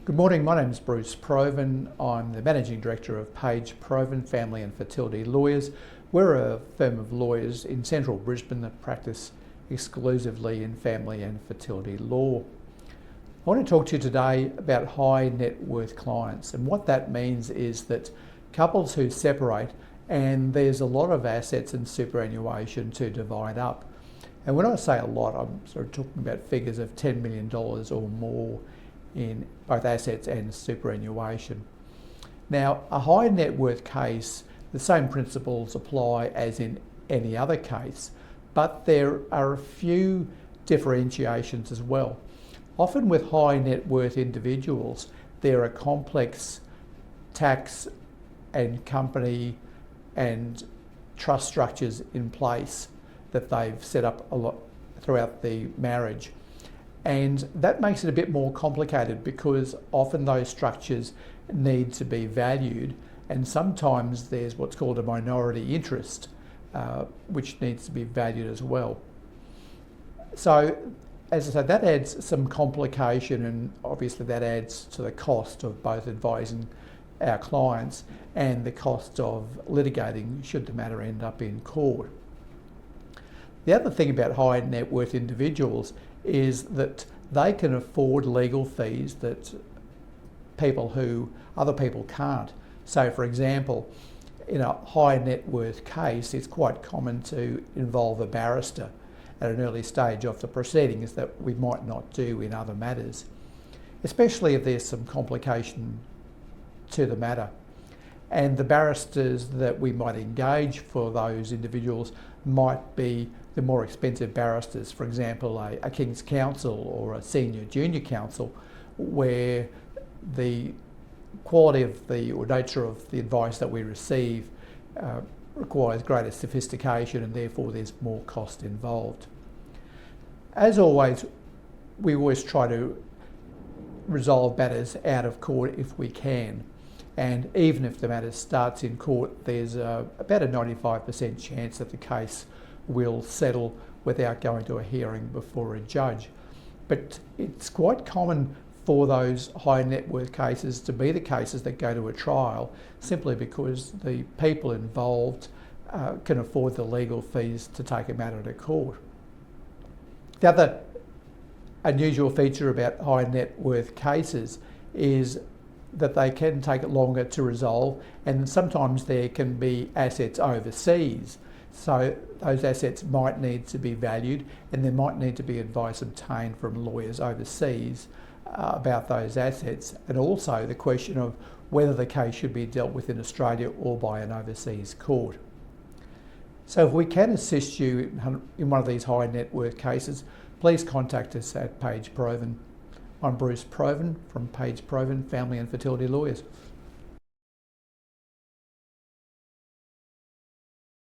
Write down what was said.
Good morning, my name is Bruce Provan. I'm the Managing Director of Page Provan Family and Fertility Lawyers. We're a firm of lawyers in central Brisbane that practice exclusively in family and fertility law. I want to talk to you today about high net worth clients, and what that means is that couples who separate and there's a lot of assets and superannuation to divide up. And when I say a lot, I'm sort of talking about figures of $10 million or more in both assets and superannuation. Now, a high net worth case, the same principles apply as in any other case, but there are a few differentiations as well. Often with high net worth individuals, there are complex tax and company and trust structures in place that they've set up a lot throughout the marriage. And that makes it a bit more complicated because often those structures need to be valued, and sometimes there's what's called a minority interest, which needs to be valued as well. So, as I said, that adds some complication, and obviously that adds to the cost of both advising our clients and the cost of litigating should the matter end up in court. The other thing about high net worth individuals is that they can afford legal fees that other people can't. So for example, in a high net worth case, it's quite common to involve a barrister at an early stage of the proceedings that we might not do in other matters, especially if there's some complication to the matter. And the barristers that we might engage for those individuals might be the more expensive barristers, for example, a King's Counsel or a senior junior counsel, where the quality of or nature of the advice that we receive requires greater sophistication, and therefore there's more cost involved. As always, we always try to resolve matters out of court if we can. And even if the matter starts in court, there's about a 95% chance that the case will settle without going to a hearing before a judge. But it's quite common for those high net worth cases to be the cases that go to a trial, simply because the people involved can afford the legal fees to take a matter to court. The other unusual feature about high net worth cases is that they can take longer to resolve, and sometimes there can be assets overseas. So those assets might need to be valued, and there might need to be advice obtained from lawyers overseas about those assets, and also the question of whether the case should be dealt with in Australia or by an overseas court. So if we can assist you in one of these high net worth cases, please contact us at Page Provan. I'm Bruce Provan from Page Provan Family and Fertility Lawyers.